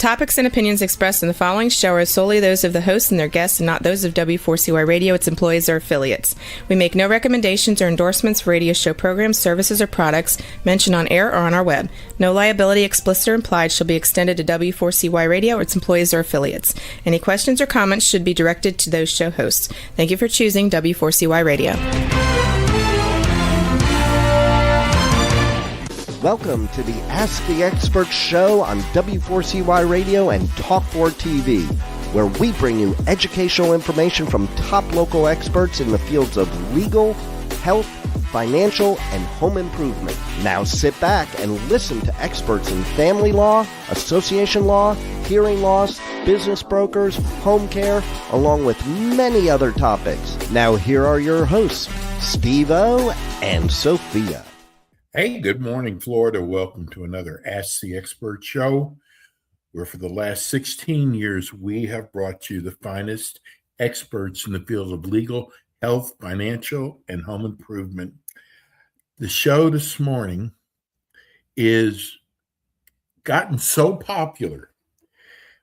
topics and opinions expressed in the following show are solely those of the hosts and their guests and not those of W4CY Radio, its employees, or affiliates. We make no recommendations or endorsements for radio show programs, services, or products mentioned on air or on our web. No liability, explicit or implied, shall be extended to W4CY Radio or its employees or affiliates. Any questions or comments should be directed to those show hosts. Thank you for choosing W4CY Radio. Welcome to the Ask the Expert show on W4CY Radio and Talk4 TV, where we bring you educational information from top local experts in the fields of legal, health, financial, and home improvement. Now sit back and listen to experts in family law, association law, hearing loss, business brokers, home care, along with many other topics. Now here are your hosts, Steve-O and Sophia. Hey, good morning, Florida. Welcome to another Ask the Expert show, where for the last 16 years, we have brought you the finest experts in the field of legal, health, financial, and home improvement. The show this morning is gotten so popular.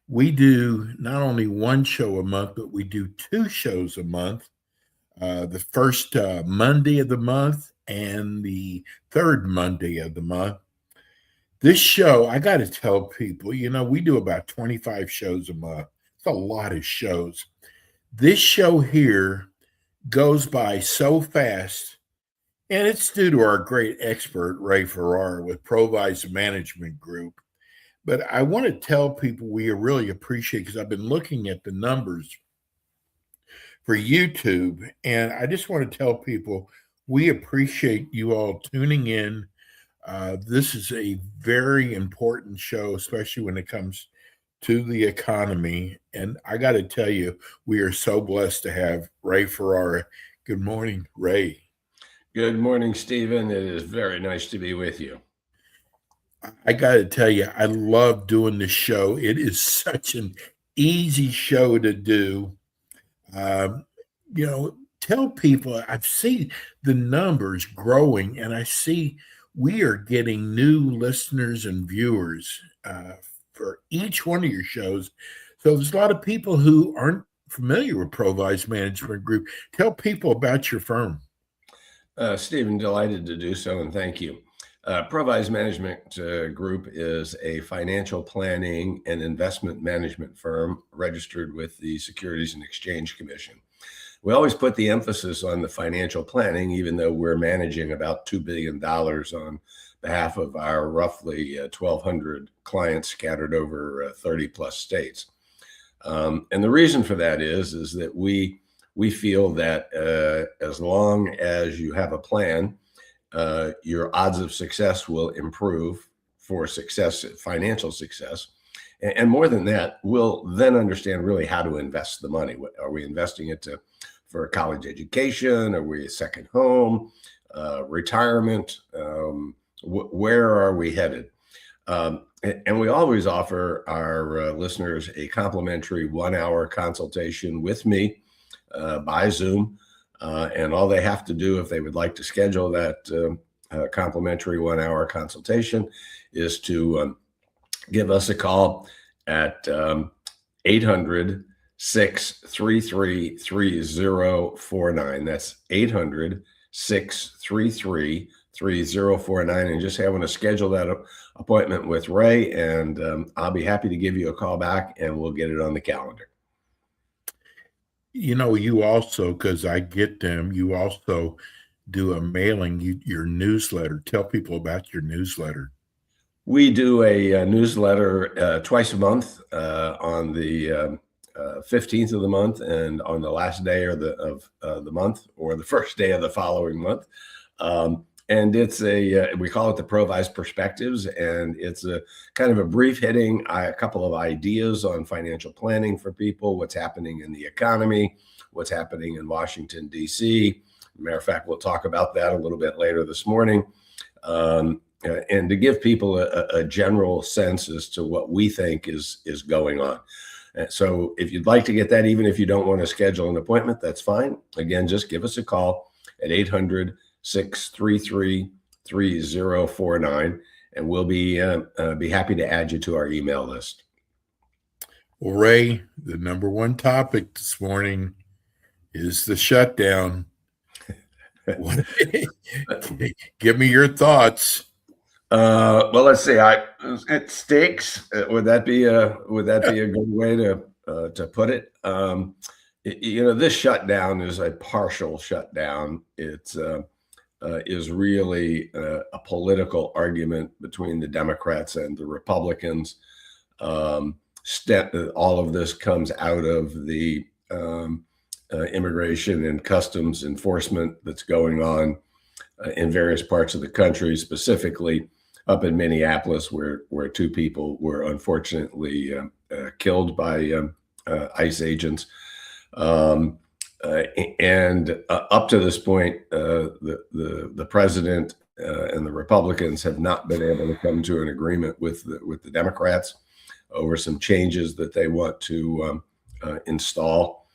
We do not only one show a month, but we do two shows a month. The first Monday of the month and the third Monday of the month. This show, I got to tell people, we do about 25 shows a month. It's a lot of shows. This show here goes by so fast, and it's due to our great expert, Ray Farrar, with Provise Management Group. But I want to tell people we really appreciate, because I've been looking at the numbers for YouTube, and I just want to tell people we appreciate you all tuning in. This is a very important show, especially when it comes to the economy. And I got to tell you, we are so blessed to have Ray Farrar. Good morning, Ray. Good morning, Stephen. It is very nice to be with you. I got to tell you, I love doing this show. It is such an easy show to do. Tell people, I've seen the numbers growing, and I see we are getting new listeners and viewers for each one of your shows. So there's a lot of people who aren't familiar with Provise Management Group. Tell people about your firm. Stephen, delighted to do so, and thank you. Provise Management Group is a financial planning and investment management firm registered with the Securities and Exchange Commission. We always put the emphasis on the financial planning, even though we're managing about $2 billion on behalf of our roughly 1,200 clients scattered over 30 plus states. And the reason for that is that we feel that as long as you have a plan, your odds of success will improve for success, financial success. And more than that, we'll then understand really how to invest the money. Are we investing it for a college education? Are we a second home, retirement? Where are we headed? And we always offer our listeners a complimentary 1-hour consultation with me by Zoom. And all they have to do if they would like to schedule that complimentary 1-hour consultation is to give us a call at 800-633-3049. That's 800-633-3049. And just having to schedule that appointment with Ray, and I'll be happy to give you a call back, and we'll get it on the calendar. You also, because I get them, you also do a mailing, your newsletter. Tell people about your newsletter. We do a newsletter twice a month on the 15th of the month and on the last day of the month, or the first day of the following month. And it's we call it the Provise Perspectives, and it's a kind of a brief hitting, a couple of ideas on financial planning for people, what's happening in the economy, what's happening in Washington, D.C. Matter of fact, we'll talk about that a little bit later this morning. And to give people a general sense as to what we think is going on. So if you'd like to get that, even if you don't want to schedule an appointment, that's fine. Again, just give us a call at 800-633-3049, and we'll be happy to add you to our email list. Well, Ray, the number one topic this morning is the shutdown. Give me your thoughts. Well, let's see. It stinks. Would that be a good way to put it? This shutdown is a partial shutdown. It is really a political argument between the Democrats and the Republicans. All of this comes out of the immigration and customs enforcement that's going on in various parts of the country, specifically up in Minneapolis, where two people were unfortunately killed by ICE agents. And up to this point, the president and the Republicans have not been able to come to an agreement with the Democrats over some changes that they want to install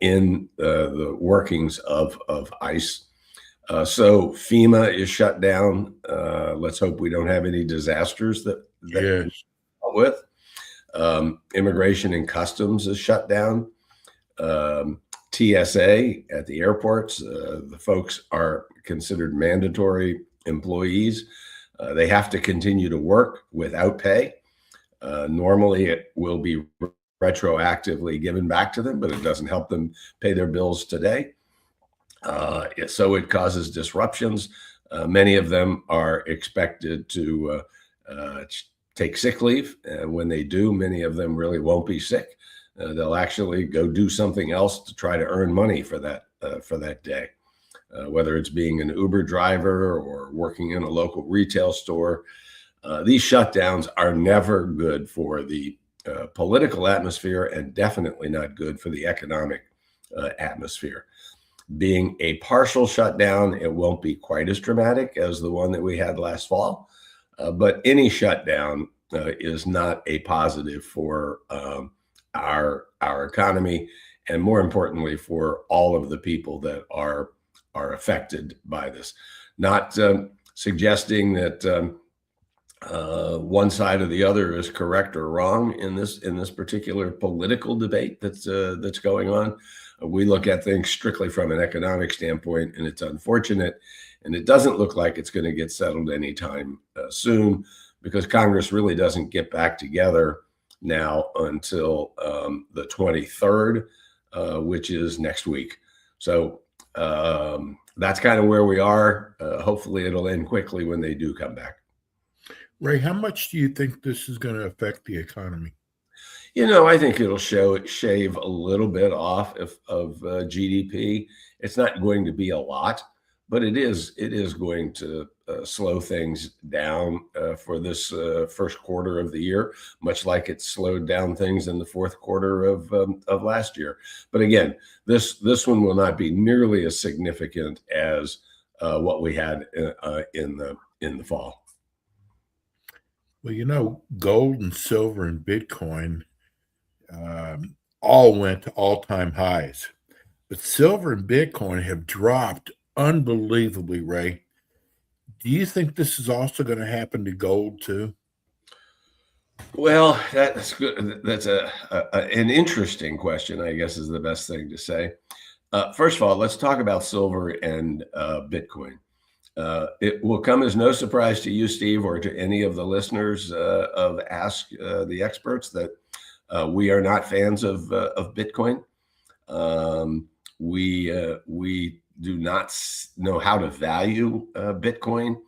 in the workings of ICE. So FEMA is shut down. Let's hope we don't have any disasters that Yes. we dealt with. Immigration and customs is shut down. TSA at the airports, the folks are considered mandatory employees. They have to continue to work without pay. Normally, it will be retroactively given back to them, but it doesn't help them pay their bills today. So it causes disruptions. Many of them are expected to take sick leave. When they do, many of them really won't be sick. They'll actually go do something else to try to earn money for that day, whether it's being an Uber driver or working in a local retail store. These shutdowns are never good for the political atmosphere and definitely not good for the economic atmosphere. Being a partial shutdown, it won't be quite as dramatic as the one that we had last fall, but any shutdown is not a positive for our economy, and more importantly, for all of the people that are affected by this. Not suggesting that one side or the other is correct or wrong in this particular political debate that's going on. We look at things strictly from an economic standpoint, and it's unfortunate. And it doesn't look like it's going to get settled anytime soon, because Congress really doesn't get back together now until the 23rd, which is next week. So that's kind of where we are. Hopefully it'll end quickly when they do come back. Ray, how much do you think this is going to affect the economy? I think it'll shave a little bit off of GDP. It's not going to be a lot, but it is going to slow things down for this first quarter of the year, much like it slowed down things in the fourth quarter of last year. But again, this one will not be nearly as significant as what we had in the fall. Well, gold and silver and Bitcoin all went to all-time highs, but silver and Bitcoin have dropped unbelievably, Ray. Do you think this is also going to happen to gold too? Well, that's good. That's an interesting question, I guess, is the best thing to say. First of all, let's talk about silver and Bitcoin. It will come as no surprise to you, Steve, or to any of the listeners of Ask the Experts that we are not fans of Bitcoin. We do not know how to value Bitcoin.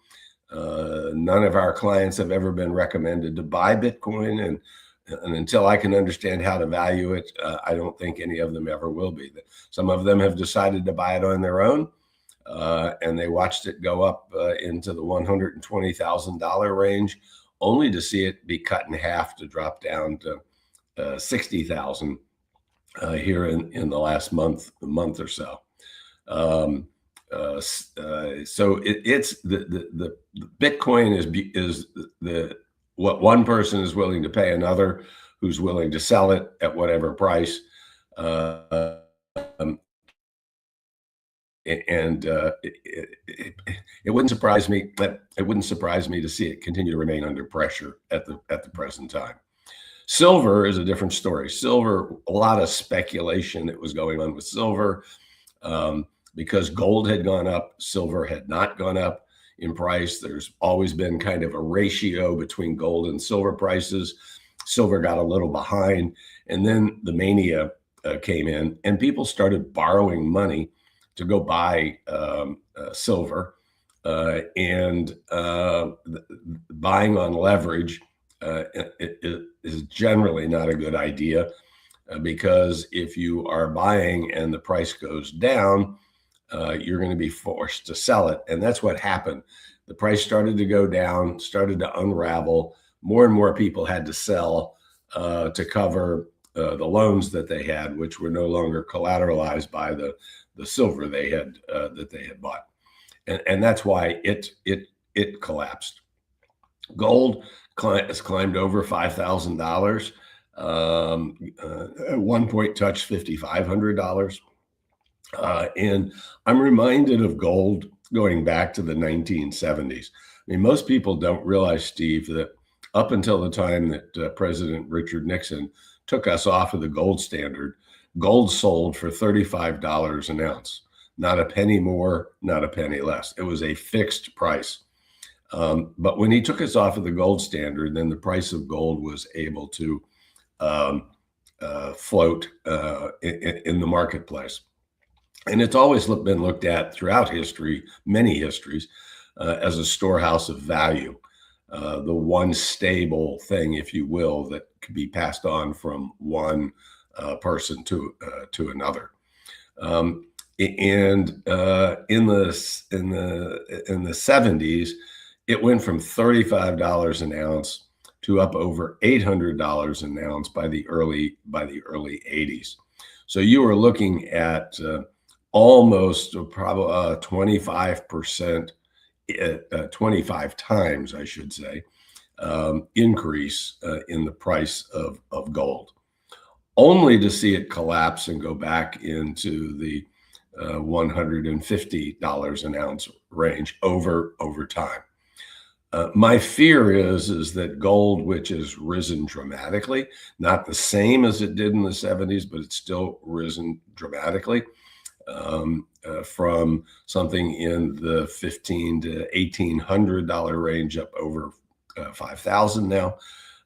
None of our clients have ever been recommended to buy Bitcoin, and until I can understand how to value it, I don't think any of them ever will be. Some of them have decided to buy it on their own, and they watched it go up into the $120,000 range, only to see it be cut in half to drop down to $60,000 here in the last month or so. So it's the Bitcoin is what one person is willing to pay another who's willing to sell it at whatever price. It wouldn't surprise me to see it continue to remain under pressure at the present time. Silver is a different story. Silver, a lot of speculation that was going on with silver. Because gold had gone up, silver had not gone up in price. There's always been kind of a ratio between gold and silver prices. Silver got a little behind, and then the mania came in, and people started borrowing money to go buy silver, and buying on leverage it is generally not a good idea, because if you are buying and the price goes down, you're going to be forced to sell it. And that's what happened. The price started to go down, started to unravel. More and more people had to sell to cover the loans that they had, which were no longer collateralized by the silver they had that they had bought. And that's why it collapsed. Gold has climbed over $5,000. At one point touched $5,500. And I'm reminded of gold going back to the 1970s. I mean, most people don't realize, Steve, that up until the time that President Richard Nixon took us off of the gold standard, gold sold for $35 an ounce, not a penny more, not a penny less. It was a fixed price. But when he took us off of the gold standard, then the price of gold was able to float in the marketplace. And it's always been looked at throughout history, many histories, as a storehouse of value, the one stable thing, if you will, that could be passed on from one person to another. And in the 70s, it went from $35 an ounce to up over $800 an ounce by the early 80s. So you were looking at almost probably 25%, 25 times, I should say, increase in the price of gold, only to see it collapse and go back into the $150 an ounce range over time. My fear is that gold, which has risen dramatically, not the same as it did in the 70s, but it's still risen dramatically, from something in the $1,500 to $1,800 range up over $5,000 now,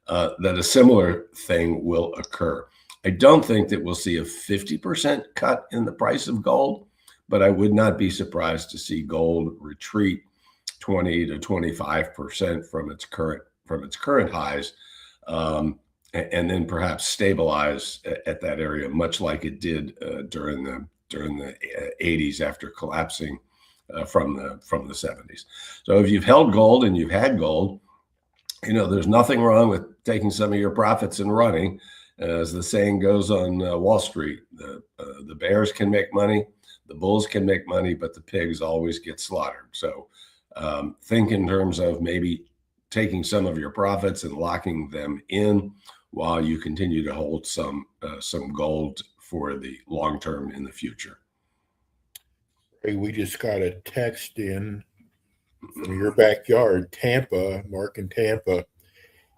that a similar thing will occur. I don't think that we'll see a 50% cut in the price of gold, but I would not be surprised to see gold retreat 20 to 25% from its current highs, and then perhaps stabilize at that area, much like it did during the 80s after collapsing from the 70s. So if you've held gold and you've had gold, there's nothing wrong with taking some of your profits and running. As the saying goes on Wall Street, the bears can make money, the bulls can make money, but the pigs always get slaughtered. So think in terms of maybe taking some of your profits and locking them in while you continue to hold some gold for the long term in the future. Hey, we just got a text in from your backyard, Tampa, Mark in Tampa.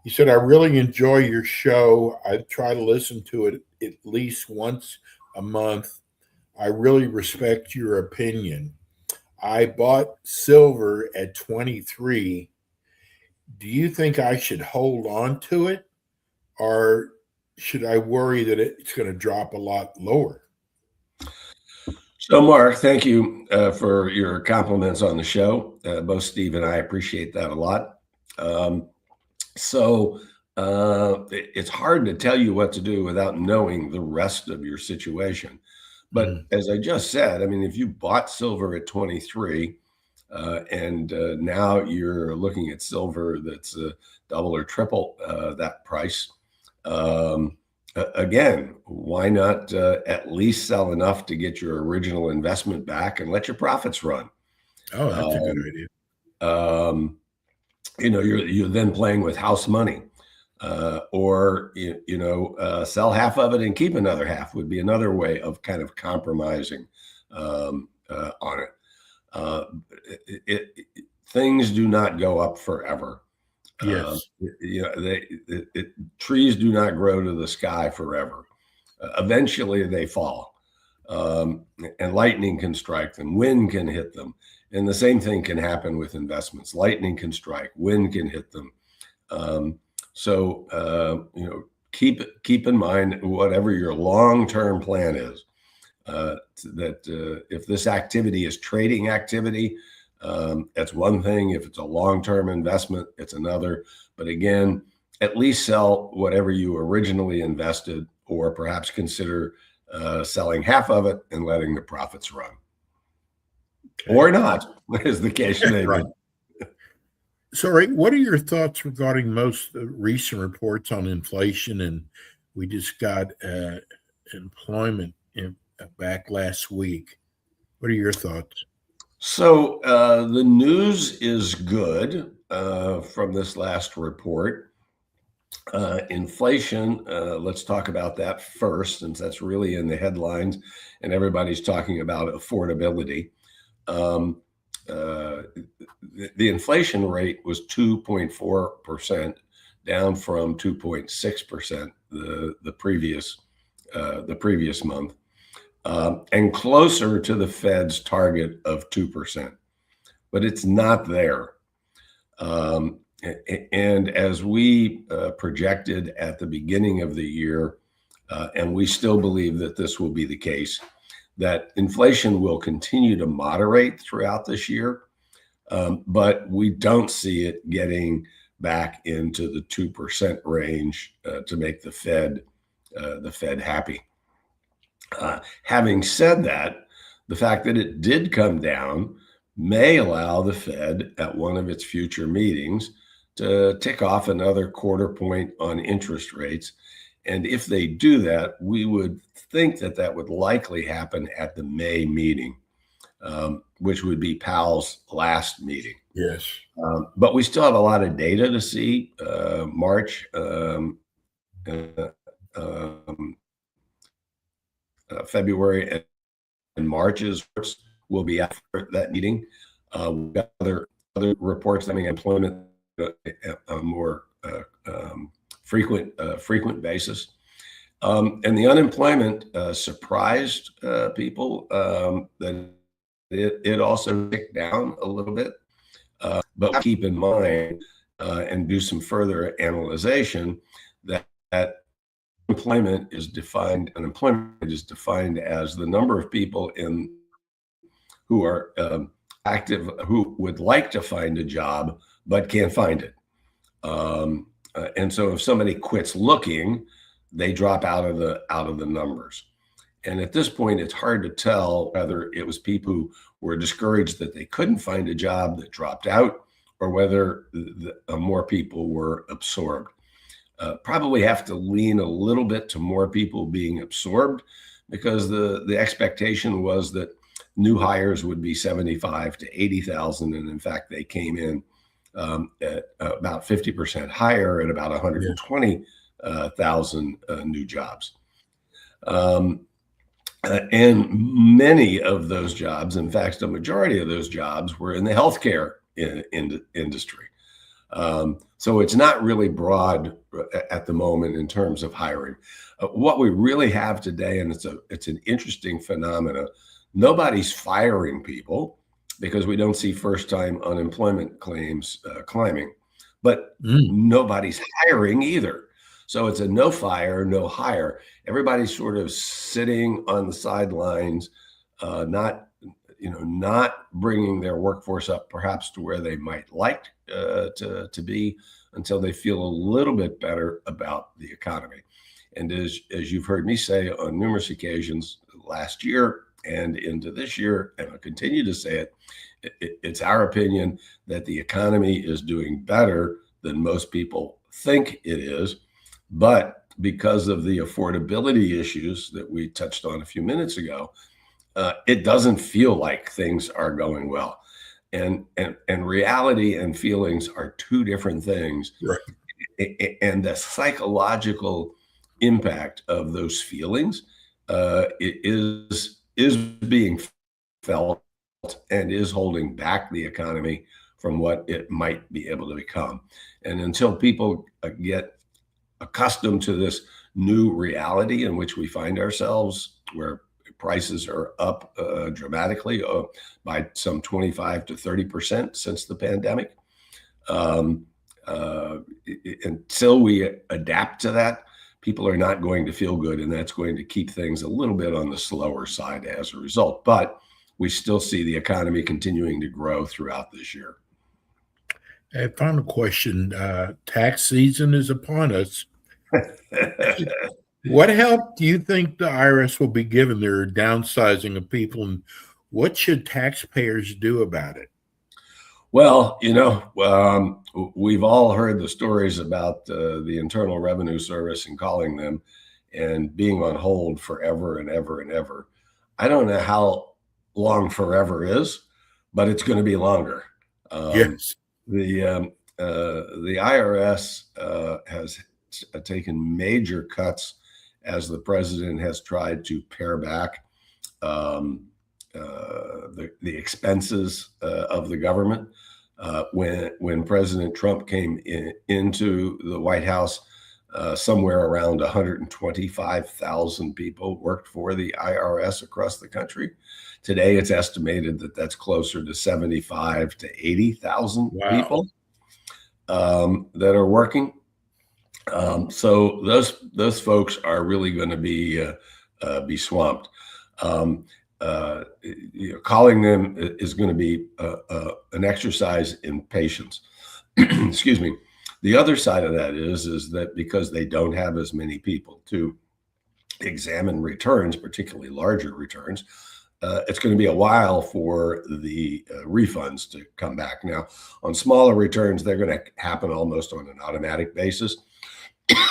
He said, I really enjoy your show. I try to listen to it at least once a month. I really respect your opinion. I bought silver at 23. Do you think I should hold on to it, or should I worry that it's going to drop a lot lower? So, Mark, thank you for your compliments on the show. Both Steve and I appreciate that a lot. It's hard to tell you what to do without knowing the rest of your situation. But as I just said, I mean, if you bought silver at 23 and now you're looking at silver that's double or triple that price, again, why not at least sell enough to get your original investment back and let your profits run? Oh, that's a good idea. You're then playing with house money, or sell half of it and keep another half would be another way of kind of compromising on it. Things do not go up forever. Yes. Trees do not grow to the sky forever. Eventually they fall, and lightning can strike them, wind can hit them. And the same thing can happen with investments. Lightning can strike, wind can hit them. Keep in mind, whatever your long-term plan is, that if this activity is trading activity, that's one thing. If it's a long-term investment, it's another. But again, at least sell whatever you originally invested, or perhaps consider selling half of it and letting the profits run. Okay. Or not, as the case may be. So, Ray, what are your thoughts regarding most recent reports on inflation? And we just got employment back last week. What are your thoughts? So the news is good from this last report. Inflation, let's talk about that first, since that's really in the headlines and everybody's talking about affordability. The inflation rate was 2.4%, down from 2.6% the previous month, and closer to the Fed's target of 2%, but it's not there. And as we projected at the beginning of the year, and we still believe that this will be the case, that inflation will continue to moderate throughout this year, but we don't see it getting back into the 2% range to make the Fed happy. Having said that, the fact that it did come down may allow the Fed at one of its future meetings to tick off another quarter point on interest rates. And if they do that, we would think that that would likely happen at the May meeting, which would be Powell's last meeting. Yes. But we still have a lot of data to see. March, February and March's will be after that meeting. We've got other reports coming, employment a more frequent basis. And the unemployment surprised people that it also ticked down a little bit. But keep in mind and do some further analyzation that unemployment is defined as the number of people who are active, who would like to find a job but can't find it. And so if somebody quits looking, they drop out of the numbers. And at this point, it's hard to tell whether it was people who were discouraged that they couldn't find a job that dropped out, or whether more people were absorbed. Probably have to lean a little bit to more people being absorbed, because the expectation was that new hires would be 75 to 80,000. And in fact, they came in at about 50% higher at about 120,000 new jobs. And many of those jobs, in fact, the majority of those jobs were in the healthcare industry. So it's not really broad at the moment in terms of hiring. What we really have today, and it's an interesting phenomena, nobody's firing people because we don't see first-time unemployment claims climbing, but nobody's hiring either. So it's a no fire, no hire. Everybody's sort of sitting on the sidelines, not bringing their workforce up perhaps to where they might like to be, until they feel a little bit better about the economy. And as you've heard me say on numerous occasions last year and into this year, and I'll continue to say it's our opinion that the economy is doing better than most people think it is. But because of the affordability issues that we touched on a few minutes ago, it doesn't feel like things are going well. And reality and feelings are two different things. Right. And the psychological impact of those feelings is being felt and is holding back the economy from what it might be able to become. And until people get accustomed to this new reality in which we find ourselves, where prices are up dramatically by some 25 to 30% since the pandemic, until we adapt to that, people are not going to feel good, and that's going to keep things a little bit on the slower side as a result. But we still see the economy continuing to grow throughout this year. A final question. Tax season is upon us. What help do you think the IRS will be given their downsizing of people, and what should taxpayers do about it? Well, we've all heard the stories about the Internal Revenue Service and calling them and being on hold forever and ever and ever. I don't know how long forever is, but it's going to be longer. Yes. The IRS has taken major cuts as the president has tried to pare back the expenses of the government. When President Trump came into the White House, somewhere around 125,000 people worked for the IRS across the country. Today, it's estimated that that's closer to 75 to 80,000 people that are working. So those folks are really going to be swamped. Calling them is going to be an exercise in patience. Excuse me. The other side of that is that because they don't have as many people to examine returns, particularly larger returns, it's going to be a while for the refunds to come back. Now, on smaller returns, they're going to happen almost on an automatic basis.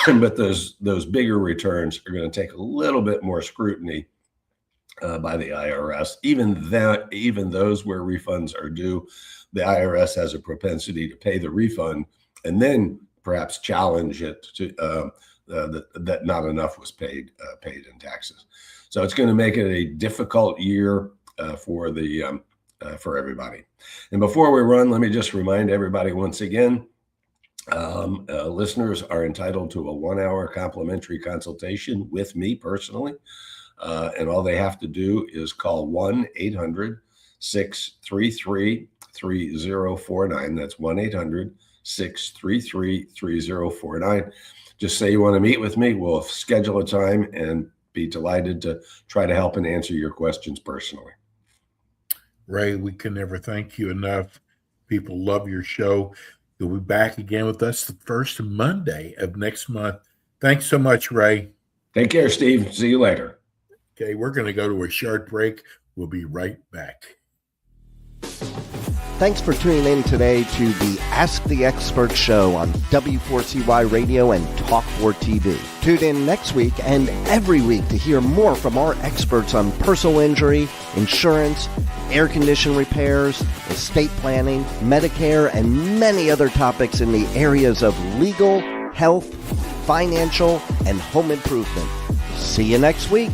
But those bigger returns are going to take a little bit more scrutiny by the IRS. Even those where refunds are due, the IRS has a propensity to pay the refund and then perhaps challenge it to that not enough was paid in taxes. So it's going to make it a difficult year for everybody. And before we run, let me just remind everybody once again, listeners are entitled to a 1-hour complimentary consultation with me personally. And all they have to do is call 1-800-633-3049. That's 1-800-633-3049. Just say you want to meet with me. We'll schedule a time and be delighted to try to help and answer your questions personally. Ray, we can never thank you enough. People love your show. You'll be back again with us the first Monday of next month. Thanks so much, Ray. Take care, Steve. See you later. Okay, we're going to go to a short break. We'll be right back. Thanks for tuning in today to the Ask the Expert show on W4CY Radio and Talk4 TV. Tune in next week and every week to hear more from our experts on personal injury, insurance, air condition repairs, estate planning, Medicare, and many other topics in the areas of legal, health, financial, and home improvement. See you next week.